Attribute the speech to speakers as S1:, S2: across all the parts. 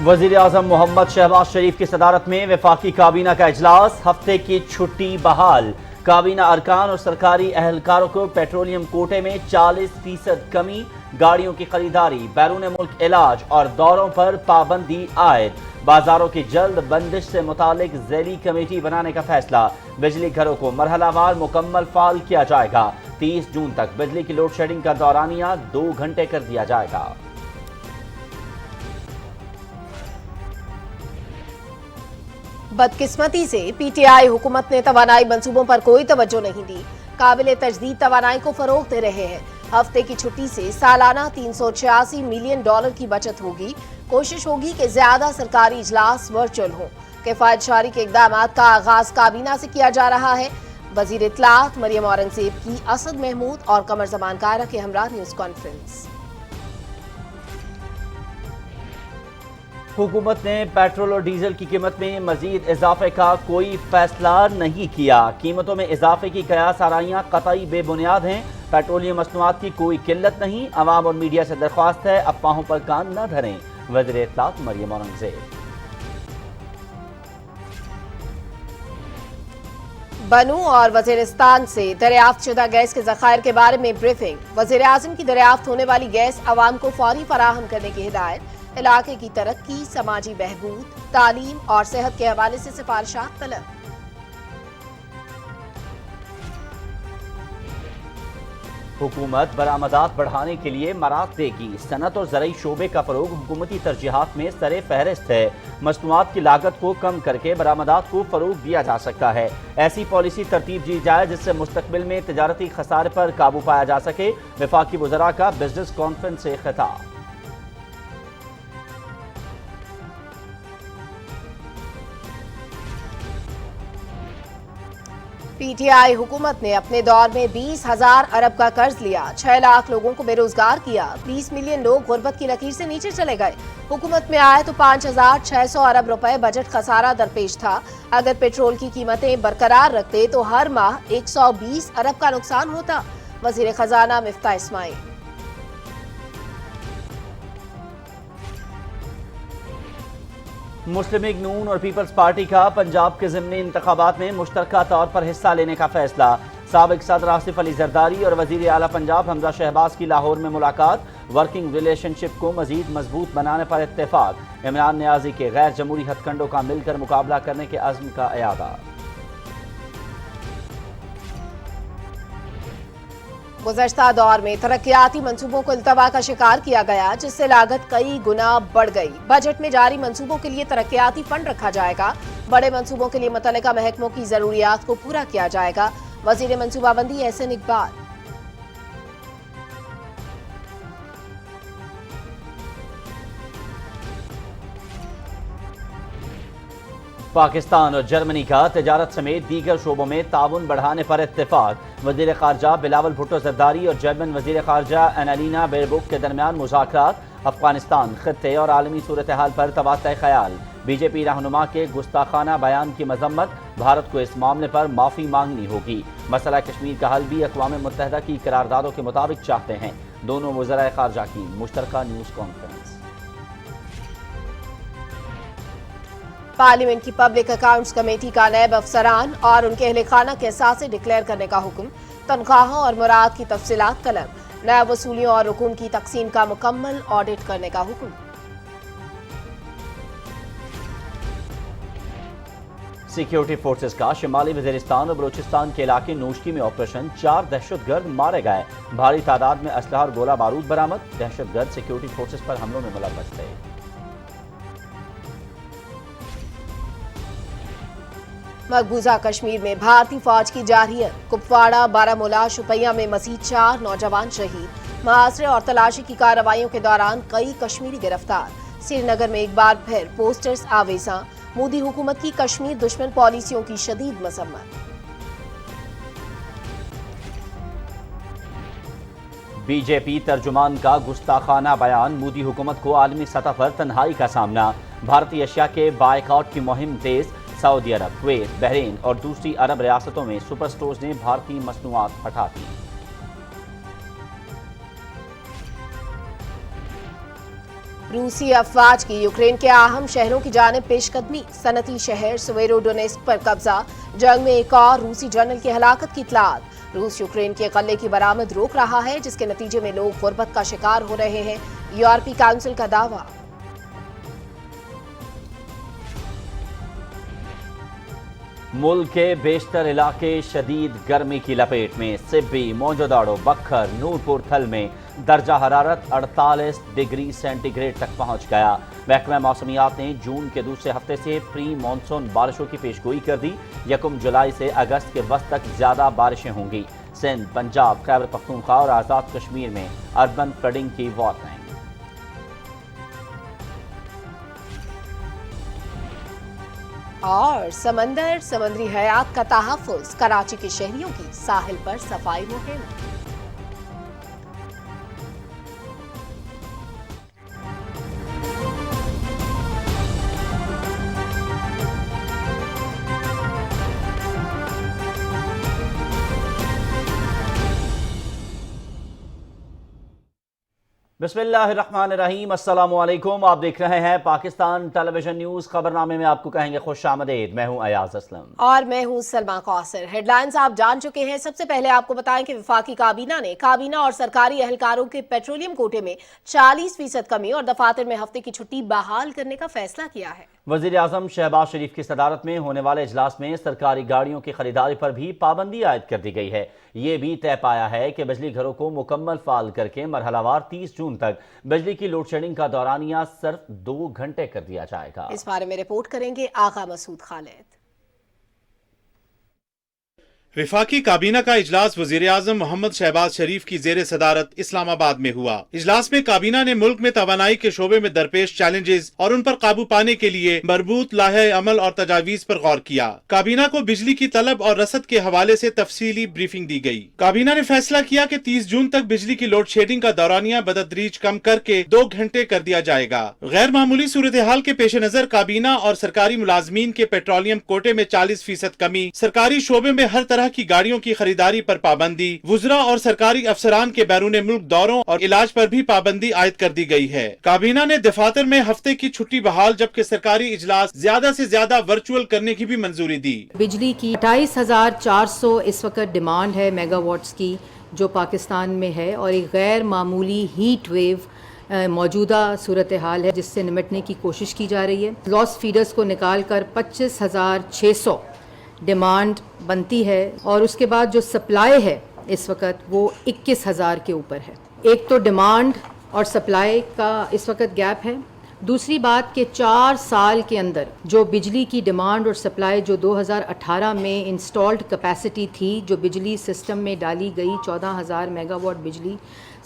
S1: वज़ीर आज़म मोहम्मद शहबाज शरीफ की सदारत में वफाकी काबीना का इजलास, हफ्ते की छुट्टी बहाल। काबीना अरकान और सरकारी अहलकारों को पेट्रोलियम कोटे में 40% कमी, गाड़ियों की खरीदारी, बैरून मुल्क इलाज और दौरों पर पाबंदी आयद। बाजारों की जल्द बंदिश से मुतालिक ज़ैली कमेटी बनाने का फैसला। बिजली घरों को मरहलावार मुकम्मल फाल किया जाएगा। 30 जून तक बिजली की लोड शेडिंग का दौरानिया 2 घंटे कर दिया जाएगा।
S2: बदकिस्मती से पीटीआई हुकूमत ने तवानाई मंसूबों पर कोई तवज्जो नहीं दी। काबिल तजदीद तवानाई को फरोग दे रहे हैं। हफ्ते की छुट्टी से सालाना $386 मिलियन की बचत होगी। कोशिश होगी कि ज्यादा सरकारी इजलास वर्चुअल हों। किफायत जारी के इकदाम का आगाज काबीना से किया जा रहा है। वजीर इत्तलात मरियम औरंगजेब की असद महमूद और कमर जमान कायरा के हमरा न्यूज कॉन्फ्रेंस।
S1: हुकूमत ने पेट्रोल और डीजल की कीमत में मजीद इजाफे का कोई फैसला नहीं किया। कीमतों में इजाफे की कयास आराइयां कतई बेबुनियाद हैं। पेट्रोलियम मसनूआत की कोई किल्लत नहीं। अवाम और मीडिया से दरख्वास्त है, अफवाहों पर कान न धरें। वज़ीर इत्तलात मरियम औरंगजेब।
S2: बनू और वजीरिस्तान से दरियाफ्त शुदा गैस के जखायर के बारे में ब्रीफिंग। वजीर आज़म की दरियाफ्त होने वाली गैस अवाम को फौरी फराहम करने की हिदायत। इलाके की तरक्की, समाजी बहबूद, तालीम और सेहत के हवाले से सिफारिशात तलब।
S1: हुकूमत बरामदात बढ़ाने के लिए मराद देगी। सनत और ज़रई शोबे का फरोग हुकूमती तरजीहात में सरे फहरिस्त है। मसनूआत की लागत को कम करके बरामदात को फरोग दिया जा सकता है। ऐसी पॉलिसी तरतीब दी जाए जिससे मुस्तकबिल में तिजारती खसारे पर काबू पाया जा सके। वफाकी वज़रा का बिजनेस कॉन्फ्रेंस से खिताब।
S2: पीटीआई हुकूमत ने अपने दौर में 20,000 अरब का कर्ज लिया, 6 लाख लोगों को बेरोजगार किया, 20 मिलियन लोग गुर्बत की लकीर से नीचे चले गए। हुकूमत में आए तो 5,600 अरब रुपए बजट खसारा दरपेश था। अगर पेट्रोल की कीमतें बरकरार रखते तो हर माह 120 अरब का नुकसान होता। वजीर खजाना मिफ्ता इस्माइल।
S1: मुस्लिम लीग नून और पीपल्स पार्टी का पंजाब के ज़िमनी इंतखाबात में मुश्तरका तौर पर हिस्सा लेने का फैसला। साबिक सदर आसिफ अली जरदारी और वजीर आला पंजाब हमजा शहबाज की लाहौर में मुलाकात। वर्किंग रिलेशनशिप को मजीद मजबूत बनाने पर इत्तेफाक। इमरान नियाजी के गैर जमहूरी हथकंडों का मिलकर मुकाबला करने के अज़्म का इयादा।
S2: गुज़श्ता दौर में तरक्याती मंसूबों को इल्तवा का शिकार किया गया, जिससे लागत कई गुना बढ़ गई। बजट में जारी मंसूबों के लिए तरक्याती फंड रखा जाएगा। बड़े मंसूबों के लिए मुतल्लिका महकमों की जरूरियात को पूरा किया जाएगा। वजीर मंसूबाबंदी एहसन इकबाल।
S1: पाकिस्तान और जर्मनी का तिजारत समेत दीगर शोबों में ताउन बढ़ाने पर इत्तेफाक। वजीर खारजा बिलावल भुट्टो जरदारी और जर्मन वजीर खारजा एनालिना बेरबुक के दरमियान मुज़ाकरात। अफगानिस्तान, खित्ते और आलमी सूरत हाल पर तबादला ख्याल। बीजेपी रहनुमा के गुस्ताखाना बयान की मजम्मत। भारत को इस मामले पर माफ़ी मांगनी होगी। मसला कश्मीर का हल भी अक़वाम मुत्तहिदा की करारदादों के मुताबिक चाहते हैं। दोनों वज़राए खारजा की मुश्तरका न्यूज़ कॉन्फ्रेंस।
S2: पार्लियामेंट की पब्लिक अकाउंट्स कमेटी का नैब अफसरान और उनके अहले खाना के असासे डिक्लेयर करने का हुक्म। तनख्वाहों और मुराद की तफसीलात तलब। नैब वसूलियों और रुकूम की तकसीम का मुकम्मल ऑडिट करने का हुक्म।
S1: सिक्योरिटी फोर्सेस का शिमाली वजीरिस्तान और बलूचिस्तान के इलाके नोशकी में ऑपरेशन। 4 दहशतगर्द मारे गए। भारी तादाद में असलहा और गोला बारूद बरामद। दहशतगर्द सिक्योरिटी फोर्सेस पर हमलों में मुलव्वस थे।
S2: मकबूजा कश्मीर में भारतीय फौज की जारहियत। कुपवाड़ा, बारामूला, शुपैया में मजीद 4 नौजवान शहीद। मुहासरे और तलाशी की कार्रवाइयों के दौरान कई कश्मीरी गिरफ्तार। श्रीनगर में एक बार फिर पोस्टर्स आवेजा। मोदी हुकूमत की कश्मीर दुश्मन पॉलिसियों की शदीद मजम्मत।
S1: बीजेपी तर्जुमान का गुस्ताखाना बयान। मोदी हुकूमत को आलमी सतह पर तन्हाई का सामना। भारतीय अशिया के बायकॉट की मुहिम तेज। सऊदी अरब, कुवैत, बहरीन और दूसरी अरब रियासतों में सुपर स्टोर्स ने भारतीय मसनूआत हटा दी।
S2: रूसी अफवाज की यूक्रेन के अहम शहरों की जानिब पेशकदमी। सनती शहर सेवेरोडोनेस्क पर कब्जा। जंग में एक और रूसी जनरल की हलाकत की इत्तलात। रूस यूक्रेन के गल्ले की बरामद रोक रहा है, जिसके नतीजे में लोग गुर्बत का शिकार हो रहे हैं। यूरोपीय काउंसिल का दावा।
S1: मुल्क के बेशतर इलाके शदीद गर्मी की लपेट में। सिब्बी, मोंजोदाड़ो, बखर, नूरपुर थल में दर्जा हरारत 48 डिग्री सेंटीग्रेड तक पहुंच गया। महकमा मौसमियात ने जून के दूसरे हफ्ते से प्री मानसून बारिशों की पेशगोई कर दी। 1 जुलाई से अगस्त के वस्त तक ज्यादा बारिशें होंगी। सिंध, पंजाब, खैबर पख्तूनख्वा और आज़ाद कश्मीर में अर्बन फ्लडिंग की वार्निंग।
S2: और समुद्री हयात का तहफ़्फ़ुज़। कराची के शहरियों की साहिल पर सफाई मुहिम।
S1: बिस्मिल्लाहिर्रहमानिर्रहीम, अस्सलामु अलैकुम। आप देख रहे हैं पाकिस्तान टेलीविजन न्यूज़। खबरनामे में आपको कहेंगे खुशामदीद। मैं हूं अयाज असलम
S2: और मैं हूं सलमा कौसर। हेडलाइंस आप जान चुके हैं। सबसे पहले आपको बताएं कि वफाकी काबीना ने काबीना और सरकारी एहलकारों के पेट्रोलियम कोटे में 40% कमी और दफातर में हफ्ते की छुट्टी बहाल करने का फैसला किया है।
S1: वज़ीर आज़म शहबाज शरीफ की सदारत में होने वाले इजलास में सरकारी गाड़ियों की खरीदारी पर भी पाबंदी आयद कर दी गई है। ये भी तय पाया है कि बिजली घरों को मुकम्मल फाल करके मरहलावार 30 जून तक बिजली की लोड शेडिंग का दौरानिया सिर्फ 2 घंटे कर दिया जाएगा।
S2: इस बारे में रिपोर्ट करेंगे आगा मसूद खालिद।
S3: विफाकी काबीना का इजलास वजीर आजम मोहम्मद शहबाज शरीफ की जेर सदारत इस्लामाबाद में हुआ। इजलास में काबीना ने मुल्क में तवानाई के शोबे में दरपेश चैलेंजेस और उन पर काबू पाने के लिए मरबूत लाहे अमल और तजावीज पर गौर किया। काबीना को बिजली की तलब और रसद के हवाले से तफसीली ब्रीफिंग दी गई। काबीना ने फैसला किया कि 30 जून तक बिजली की लोड शेडिंग का दौरानिया बतदरीज कम करके 2 घंटे कर दिया जाएगा। गैर मामूली सूरत हाल के पेश नजर काबीना और सरकारी मुलाजमीन के पेट्रोलियम कोटे में 40% कमी, सरकारी शोबे में हर तरह की गाड़ियों की खरीदारी पर पाबंदी, वुज़रा और सरकारी अफसरान के बैरून मुल्क दौरों और इलाज पर भी पाबंदी आयद कर दी गई है। काबीना ने दफातर में हफ्ते की छुट्टी बहाल, जबकि सरकारी इजलास ज्यादा से ज्यादा वर्चुअल करने की भी मंजूरी दी।
S4: बिजली की 28,400 इस वक्त डिमांड है मेगावाट्स की, जो पाकिस्तान में है, और एक गैर मामूली हीट वेव मौजूदा सूरत हाल है जिससे निपटने की कोशिश की जा रही है। लॉस फीडर्स को निकाल कर 25,600 डिमांड बनती है और उसके बाद जो सप्लाई है इस वक्त वो 21,000 के ऊपर है। एक तो डिमांड और सप्लाई का इस वक्त गैप है। दूसरी बात कि 4 साल के अंदर जो बिजली की डिमांड और सप्लाई जो 2018 में इंस्टॉल्ड कैपेसिटी थी, जो बिजली सिस्टम में डाली गई 14,000 मेगावाट बिजली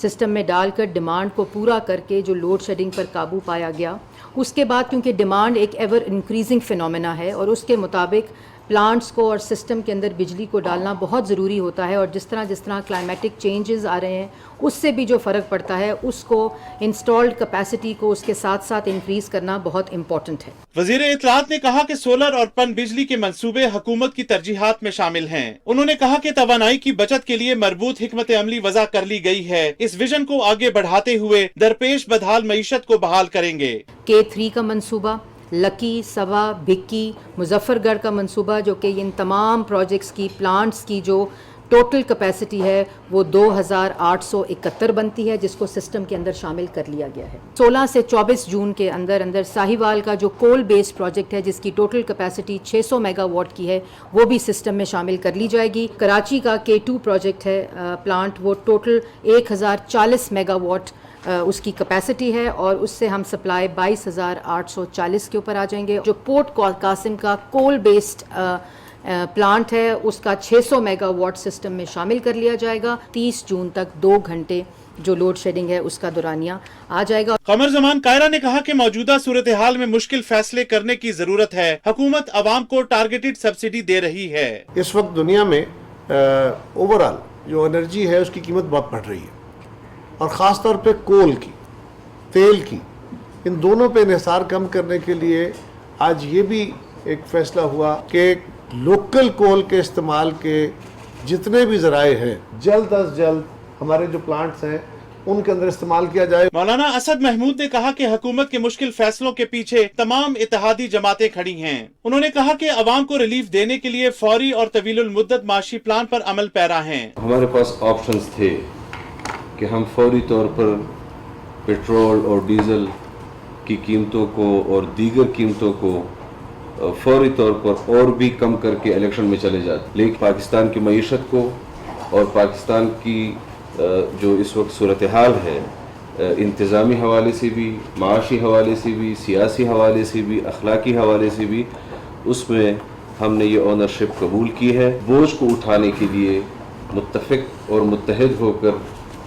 S4: सिस्टम में डालकर डिमांड को पूरा करके जो लोड शेडिंग पर काबू पाया गया, उसके बाद क्योंकि डिमांड एक एवर इंक्रीजिंग फिनोमेना है और उसके मुताबिक प्लांट्स को और सिस्टम के अंदर बिजली को डालना बहुत ज़रूरी होता है। और जिस तरह क्लाइमेटिक चेंजेस आ रहे हैं उससे भी जो फ़र्क पड़ता है, उसको इंस्टॉल्ड कैपेसिटी को उसके साथ साथ इंक्रीज़ करना बहुत इम्पोर्टेंट है।
S3: वज़ीर इत्तलात ने कहा कि सोलर और पन बिजली के मंसूबे हुकूमत की तरजीहात में शामिल हैं। उन्होंने कहा कि तवानाई की बचत के लिए मरबूत हिकमत अमली वज़ा कर ली गई है। इस विजन को आगे बढ़ाते हुए दरपेश बदहाल मईशत को बहाल करेंगे।
S4: K3 का मंसूबा, लकी, सवा, भिक्की, मुजफ्फरगढ़ का मंसूबा, जो कि इन तमाम प्रोजेक्ट्स की प्लांट्स की जो टोटल कैपेसिटी है वो 2,871 बनती है, जिसको सिस्टम के अंदर शामिल कर लिया गया है। 16 से 24 जून के अंदर साहिवाल का जो कोल बेस्ड प्रोजेक्ट है जिसकी टोटल कैपेसिटी 600 मेगावाट की है, वो भी सिस्टम में शामिल कर ली जाएगी। कराची का K2 प्रोजेक्ट है प्लांट, वो टोटल 1,040 मेगावाट उसकी कैपेसिटी है और उससे हम सप्लाई 22,840 के ऊपर आ जाएंगे। जो पोर्ट कासिम का कोल बेस्ड प्लांट है उसका 600 मेगावाट सिस्टम में शामिल कर लिया जाएगा। 30 जून तक 2 घंटे जो लोड शेडिंग है उसका दौरानिया आ जाएगा।
S3: कमर जमान कायरा ने कहा कि मौजूदा सूरत हाल में मुश्किल फैसले करने की जरूरत है। हुकूमत अवाम को टारगेटेड सब्सिडी दे रही है।
S5: इस वक्त दुनिया में ओवरऑल जो एनर्जी है उसकी कीमत बहुत बढ़ रही है और ख़ास तौर पे कोल की, तेल की, इन दोनों पे इन्हिसार कम करने के लिए आज ये भी एक फैसला हुआ कि लोकल कोल के इस्तेमाल के जितने भी ज़राए हैं जल्द अज जल्द हमारे जो प्लांट्स हैं ان کے اندر استعمال کیا جائے۔
S3: मौलाना असद महमूद ने कहा कि हुकूमत के मुश्किल फैसलों के पीछे तमाम इत्तेहादी जमातें खड़ी हैं। उन्होंने कहा कि अवाम को रिलीफ देने के लिए फौरी और तवीलुल मुद्दत माशी प्लान पर अमल पैरा हैं।
S6: हमारे पास ऑप्शंस थे कि हम फौरी तौर पर पेट्रोल और डीजल की कीमतों को और दीगर कीमतों को फौरी तौर पर और भी कम करके इलेक्शन में चले जाते, लेकिन पाकिस्तान की मईशत को और पाकिस्तान की जो इस वक्त सूरत हाल है, इंतज़ामी हवाले से भी, माशी हवाले से भी, सियासी हवाले से भी, अखलाकी हवाले से भी, उसमें हमने ये ओनरशिप कबूल की है। बोझ को उठाने के लिए मुत्तफ़िक और मुत्तहिद होकर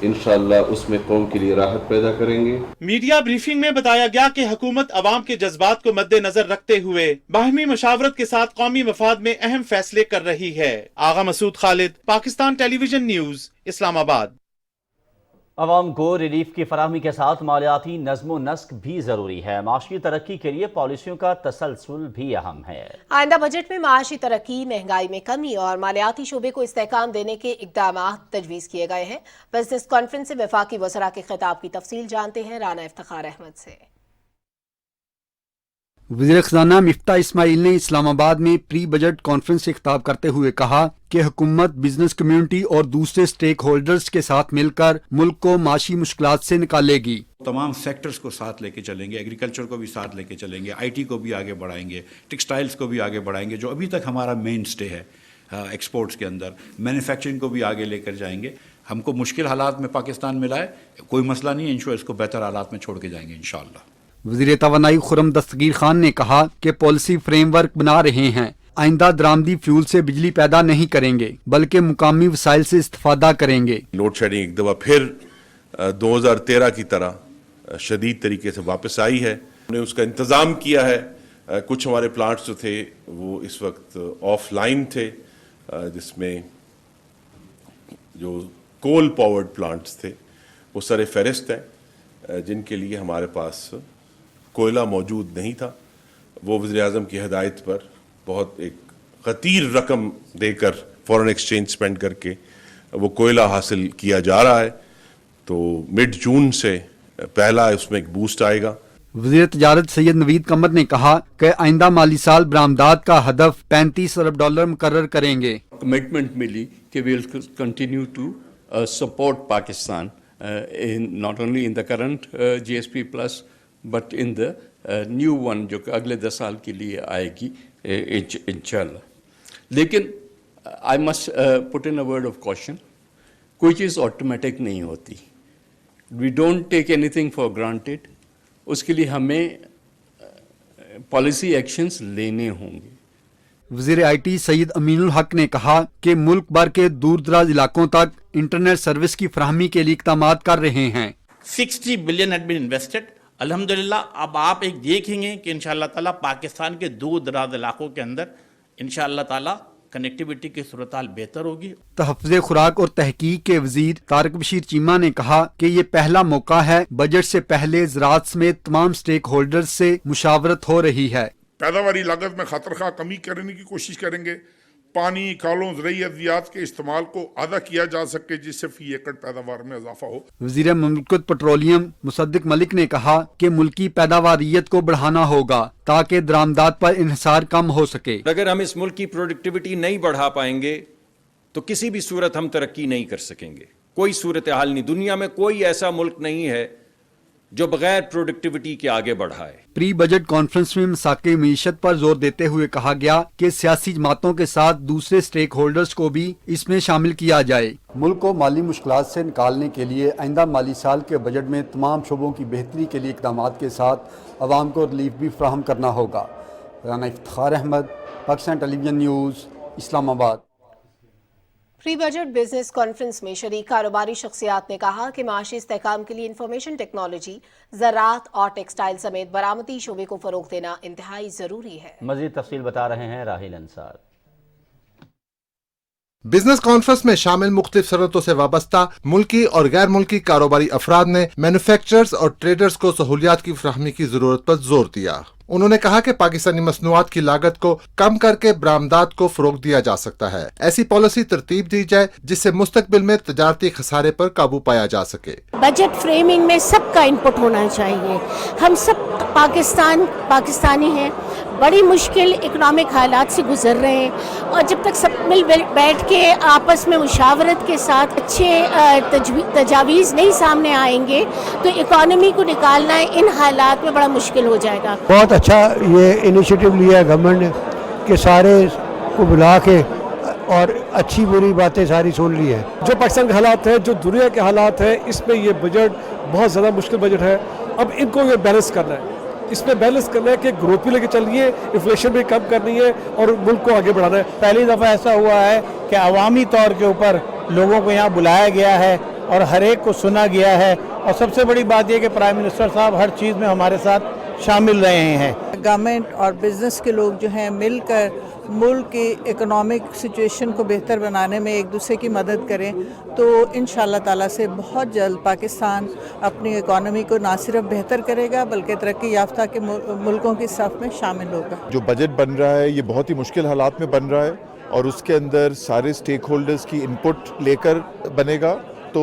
S6: इंशाअल्लाह उसमें कौम के लिए राहत पैदा करेंगे।
S3: मीडिया ब्रीफिंग में बताया गया कि हुकूमत अवाम के जज्बात को मद्देनजर रखते हुए बाहमी मशावरत के साथ कौमी मफाद में अहम फैसले कर रही है। आगा मसूद खालिद, पाकिस्तान टेलीविजन न्यूज़, इस्लामाबाद।
S1: अवाम को रिलीफ की फराहमी के साथ मालियाती नज़्म नस्क भी ज़रूरी है। माशी तरक्की के लिए पॉलिसियों का तसलसल भी अहम है।
S2: आइंदा बजट में माशी तरक्की, महंगाई में कमी और मालियाती शोबे को इस्तेहकाम देने के इक़दाम तजवीज़ किए गए हैं। बिजनेस कॉन्फ्रेंस से वफाकी वज़रा के खिताब की तफसील जानते हैं राना इफ्तिखार अहमद से।
S7: वज़ीर ख़ज़ाना मिफ्ताह इस्माइल ने इस्लामाबाद में प्री बजट कॉन्फ्रेंस से खिताब करते हुए कहा कि हुकूमत बिजनेस कम्युनिटी और दूसरे स्टेक होल्डर्स के साथ मिलकर मुल्क को माशी मुश्किलात से निकालेगी।
S8: तमाम सेक्टर्स को साथ लेके चलेंगे, एग्रीकल्चर को भी साथ लेके चलेंगे, आईटी को भी आगे बढ़ाएंगे, टेक्सटाइल्स को भी आगे बढ़ाएंगे, जो अभी तक हमारा मेन स्टे है एक्सपोर्ट्स के अंदर, मैन्युफैक्चरिंग को भी आगे लेकर जाएंगे। हमको मुश्किल हालात में पाकिस्तान मिला है, कोई मसला नहीं है, इंश्योर इसको बेहतर हालात में छोड़ के जाएंगे इंशाअल्लाह।
S7: वज़ीर तवानाई खुर्रम दस्तगीर खान ने कहा कि पॉलिसी फ्रेमवर्क बना रहे हैं। आइंदा दरामदी फ्यूल से बिजली पैदा नहीं करेंगे बल्कि मुकामी वसाइल से इस्तेफादा करेंगे।
S9: लोड शेडिंग एक दफ़ा फिर 2013 की तरह शदीद तरीके से वापस आई है। हमने उसका इंतज़ाम किया है। कुछ हमारे प्लांट्स जो थे वो इस वक्त ऑफलाइन थे, जिसमें जो कोल पावर्ड प्लांट्स थे वो सर फहरिस्त हैं, जिनके लिए हमारे पास कोयला मौजूद नहीं था। वो वज़ीर आज़म की हिदायत पर बहुत एक खतीर रकम देकर फॉरेन एक्सचेंज स्पेंड करके वो कोयला हासिल किया जा रहा है। तो मिड जून से पहला उसमें एक बूस्ट आएगा।
S7: वज़ीर तजारत सैयद नवीद कमर ने कहा कि आइंदा माली साल बरामदात का हदफ $35 अरब मुकर्रर करेंगे।
S10: कमिटमेंट मिली कि we will continue to support Pakistan not only in the current GSP plus but in the new one जो अगले 10 साल के लिए आएगी इंशाल्लाह। लेकिन I must put in a word of caution, कोई चीज़ ऑटोमेटिक नहीं होती। We don't take anything for granted, उसके लिए हमें पॉलिसी एक्शंस लेने होंगे।
S7: वज़ीर IT सईद अमीनुल हक ने कहा कि मुल्क भर के दूर दराज इलाकों तक इंटरनेट सर्विस की फराहमी के लिए इक़दामात कर रहे हैं।
S11: 60 बिलियन हैड बीन इन्वेस्टेड। अल्हम्दुलिल्लाह अब आप एक देखेंगे कि इंशाअल्लाह ताला पाकिस्तान के दूर दराज इलाकों के अंदर इंशाअल्लाह ताला कनेक्टिविटी की सूरत हाल बेहतर होगी।
S7: तहफ़्फ़ुज़ खुराक और तहकीक के वज़ीर तारिक बशीर चीमा ने कहा कि ये पहला मौका है बजट से पहले ज़राअत समेत तमाम स्टेक होल्डर्स से मुशावरत हो रही है।
S12: पैदावारी लागत में खतरखा कमी करने की कोशिश करेंगे। पानी, खालों, ज़रूरी अद्वियात के इस्तेमाल को आधा किया जा सके जिससे फी एकड़ पैदावार में इजाफा हो।
S7: वज़ीर मुमलिकत पेट्रोलियम मुसद्दिक मलिक ने कहा कि मुल्की पैदावारियत को बढ़ाना होगा ताकि दरामदात पर इन्हिसार कम हो सके।
S13: अगर हम इस मुल्क की प्रोडक्टिविटी नहीं बढ़ा पाएंगे तो किसी भी सूरत हम तरक्की नहीं कर सकेंगे। कोई सूरत हाल नहीं, दुनिया में कोई ऐसा मुल्क नहीं है जो बगैर प्रोडक्टिविटी के आगे बढ़ाए।
S7: प्री बजट कॉन्फ्रेंस में मसाके मीशत पर जोर देते हुए कहा गया कि सियासी जमातों के साथ दूसरे स्टेक होल्डर्स को भी इसमें शामिल किया जाए। मुल्क को माली मुश्किलात से निकालने के लिए आइंदा माली साल के बजट में तमाम शोबों की बेहतरी के लिए इक़दामात के साथ अवाम को रिलीफ भी फराहम करना होगा। Rana Iftikhar Ahmad, Pakistan television news, Islamabad.
S2: Pre budget business conference में शरीक कारोबारी शख्सियात ने कहा कि माशी इस्तेहकाम के लिए इंफॉर्मेशन टेक्नोलॉजी, ज़राअत और टेक्सटाइल समेत बरामदी शोबे को फरोग देना इंतहाई ज़रूरी है।
S1: मज़ीद तफसील बता रहे हैं राहिल अंसार।
S14: बिजनेस कॉन्फ्रेंस में शामिल मुख्तलिफ सरहतों से वाबस्ता मुल्की और गैर मुल्की कारोबारी अफराद ने मैन्युफैक्चरर्स और ट्रेडर्स को सहूलियात की फराहमी की जरूरत पर जोर दिया। उन्होंने कहा कि पाकिस्तानी मसनूआत की लागत को कम करके बरामदात को फरोग दिया जा सकता है। ऐसी पॉलिसी तरतीब दी जाए जिससे मुस्तकबिल में तजारती खसारे पर काबू पाया जा सके।
S15: बजट फ्रेमिंग में सबका इनपुट होना चाहिए। हम सब पाकिस्तानी हैं, बड़ी मुश्किल इकोनॉमिक हालात से गुजर रहे हैं और जब तक सब मिल बैठ के आपस में मुशावरत के साथ अच्छे तजावीज़ नहीं सामने आएंगे तो इकोनॉमी को निकालना इन हालात में बड़ा मुश्किल हो जाएगा।
S16: बहुत अच्छा ये इनिशिएटिव लिया है गवर्नमेंट ने कि सारे को बुला के और अच्छी बुरी बातें सारी सुन ली है।
S17: जो पाकिस्तान के हालात है, जो दुनिया के हालात है, इसमें ये बजट बहुत ज़्यादा मुश्किल बजट है। अब इनको ये बैलेंस करना है, इसमें बैलेंस करना है कि ग्रोथ भी लेके चलनी है, इन्फ्लेशन भी कम करनी है और मुल्क को आगे बढ़ाना है।
S18: पहली दफ़ा ऐसा हुआ है कि अवामी तौर के ऊपर लोगों को यहाँ बुलाया गया है और हर एक को सुना गया है और सबसे बड़ी बात यह कि प्राइम मिनिस्टर साहब हर चीज़ में हमारे साथ शामिल रहे हैं।
S19: गवर्नमेंट और बिजनेस के लोग जो हैं मिलकर मुल्क की इकोनॉमिक सिचुएशन को बेहतर बनाने में एक दूसरे की मदद करें तो इंशाअल्लाह ताला से बहुत जल्द पाकिस्तान अपनी इकोनॉमी को ना सिर्फ बेहतर करेगा बल्कि तरक्की याफ्ता के मुल्कों की सफ़ में शामिल होगा।
S20: जो बजट बन रहा है ये बहुत ही मुश्किल हालात में बन रहा है और उसके अंदर सारे स्टेक होल्डर्स की इनपुट लेकर बनेगा तो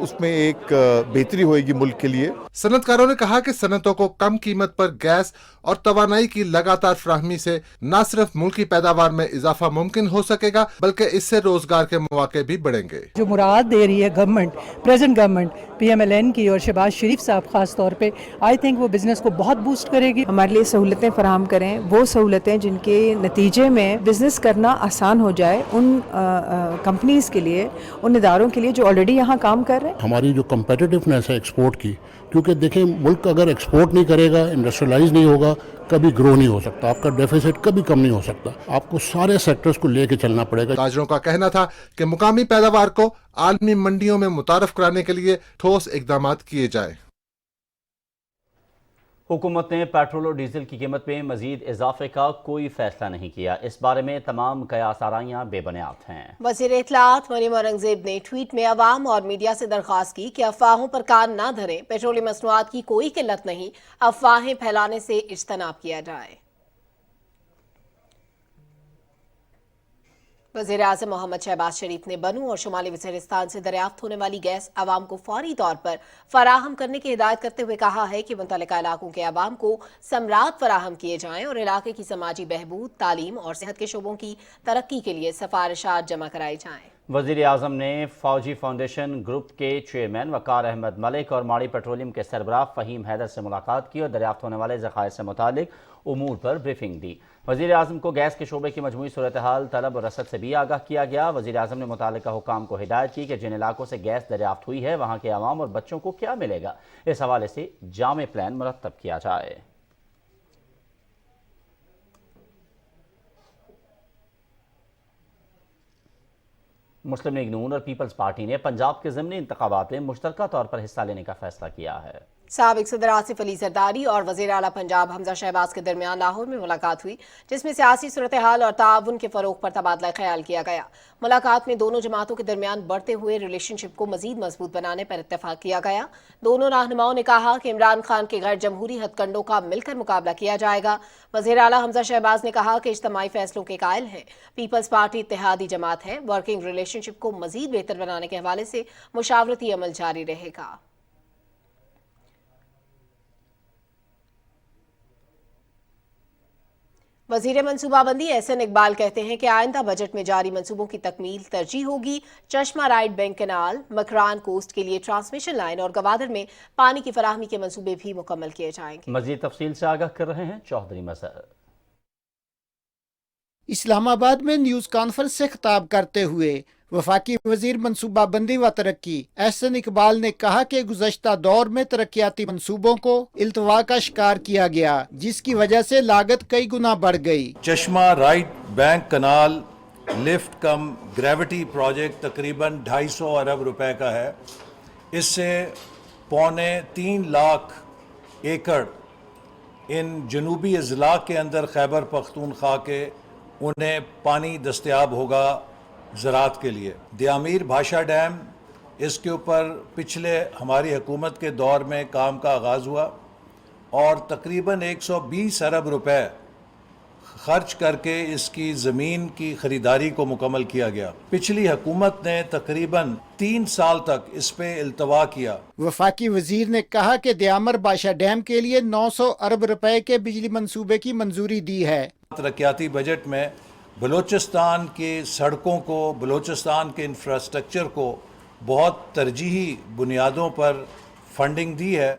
S20: उसमें एक बेहतरी होगी मुल्क के लिए।
S14: सनतकारों ने कहा कि सनतों को कम कीमत पर गैस और तवानाई की लगातार फ्राहमी से न सिर्फ मुल्क की पैदावार में इजाफा मुमकिन हो सकेगा बल्कि इससे रोजगार के मौके भी बढ़ेंगे।
S21: जो मुराद दे रही है गवर्नमेंट, प्रेजेंट गवर्नमेंट PMLN की और शहबाज शरीफ साहब खास तौर पे, आई थिंक वो बिजनेस को बहुत बूस्ट करेगी।
S22: हमारे लिए सहूलतें फराहम करें, वो सहूलतें जिनके नतीजे में बिजनेस करना आसान हो जाए उन कंपनीज के लिए, उन इदारों के लिए जो ऑलरेडी यहाँ काम कर रहे हैं।
S23: हमारी जो कम्पिटिटिवनेस है एक्सपोर्ट की, क्योंकि देखें मुल्क अगर एक्सपोर्ट नहीं करेगा, इंडस्ट्रियलाइज नहीं होगा, कभी ग्रो नहीं हो सकता, आपका डेफिसिट कभी कम नहीं हो सकता। आपको सारे सेक्टर्स को लेके चलना पड़ेगा।
S14: ताजरों का कहना था कि मुकामी पैदावार को आलमी मंडियों में मुतारफ कराने के लिए ठोस इकदाम किए जाएं।
S1: हुकूमत ने पेट्रोल और डीजल की कीमत में मजीद इजाफे का कोई फैसला नहीं किया। इस बारे में तमाम कयास आराइयां बेबुनियाद हैं।
S2: वज़ीर इत्तलाआत मरियम औरंगज़ेब ने ट्वीट में अवाम और मीडिया से दरख्वास्त की कि अफवाहों पर कान न धरें। पेट्रोलियम मसनूआत की कोई किल्लत नहीं, अफवाहें फैलाने से इज्तनाब किया जाए। वज़ीर आज़म मोहम्मद शहबाज शरीफ ने बनू और शुमाली वज़ीरिस्तान से दरियाफ्त होने वाली गैस आवाम को फौरी तौर पर फराहम करने की हिदायत करते हुए कहा है कि मुतल्लिका इलाकों के आवाम को समरात फराहम किए जाएं और इलाके की समाजी बहबूद, तालीम और सेहत के शोबों की तरक्की के लिए सिफारिशात जमा कराई जाएं।
S1: वज़ीर आज़म ने फौजी फाउंडेशन ग्रुप के चेयरमैन वकार अहमद मलिक और माड़ी पेट्रोलियम के सरबराह फ़हीम हैदर से मुलाकात की और दरियाफ्त होने वाले ज़खायर से मुतालिक उमूर पर ब्रीफिंग दी। वज़ीर आज़म को गैस के शोबे की मजमूई सूरत हाल, तलब और रसद से भी आगाह किया गया। वज़ीर आज़म ने मुतालिका हुकाम को हिदायत की कि जिन इलाकों से गैस दरियाफ्त हुई है वहाँ के आवाम और बच्चों को क्या मिलेगा, इस हवाले से जामे प्लान मुरतब किया जाए। मुस्लिम लीग नून और पीपल्स पार्टी ने पंजाब के ज़िमनी इंतखाबात में मुश्तरका तौर पर हिस्सा लेने का फैसला किया है।
S2: साबिक सदर आसिफ अली जरदारी और वज़ीर आला पंजाब हमजा शहबाज के दरमियान लाहौर में मुलाकात हुई, जिसमें सियासी सूरत हाल और ताउन के फ़रोग पर तबादला ख्याल किया गया। मुलाकात में दोनों जमातों के दरमियान बढ़ते हुए रिलेशनशिप को मजीद मजबूत बनाने पर इत्तेफाक किया गया। दोनों रहनुमाओं ने कहा कि इमरान खान के गैर जमहूरी हथकंडों का मिलकर मुकाबला किया जाएगा। वज़ीर आला हमजा शहबाज ने कहा कि इज्तिमाई फैसलों के कायल हैं। पीपल्स पार्टी इत्तेहादी जमात है। वर्किंग रिलेशनशिप को मजीद बेहतर बनाने के हवाले से मुशावरती अमल जारी रहेगा। वज़ीर मनसूबाबंदी एहसन इकबाल कहते हैं कि आइंदा बजट में जारी मंसूबों की तकमील तरजीह होगी। Chashma right bank canal, Makran coast के लिए ट्रांसमिशन लाइन और गवादर में पानी की फराहमी के मंसूबे भी मुकम्मल किए जाएंगे।
S1: मजीद तफसील से आगाह कर रहे हैं चौधरी मजहर।
S24: इस्लामाबाद में न्यूज़ कॉन्फ्रेंस से खिताब करते हुए वफाकी वजीर मनसूबाबंदी व तरक्की एहसन इकबाल ने कहा कि गुज़श्ता दौर में तरक्याती मंसूबों को इल्तवा का शिकार किया गया, जिसकी वजह से लागत कई गुना बढ़ गई।
S25: चश्मा राइट बैंक कनाल लिफ्ट कम ग्रेविटी प्रोजेक्ट तकरीबन 250 अरब रुपए का है। इससे 2.25 लाख एकड़ इन जनूबी अजला के अंदर खैबर पख्तूनख्वा के उन्हें पानी दस्तयाब होगा ज़रात के लिए। दियामीर भाषा डैम, इसके ऊपर पिछले हमारी हुकूमत के दौर में काम का आगाज़ हुआ اور تقریباً 120 ارب روپے خرچ کر کے اس کی زمین کی خریداری کو مکمل کیا گیا. پچھلی حکومت نے تقریباً 3 سال تک اس پہ التوا کیا.
S24: وفاقی وزیر نے کہا کہ دیامر بادشاہ ڈیم کے لیے 900 ارب روپے کے بجلی منصوبے کی منظوری دی ہے.
S25: ترقیاتی بجٹ میں بلوچستان کی سڑکوں کو، بلوچستان کے انفراسٹرکچر کو بہت ترجیحی بنیادوں پر فنڈنگ دی ہے.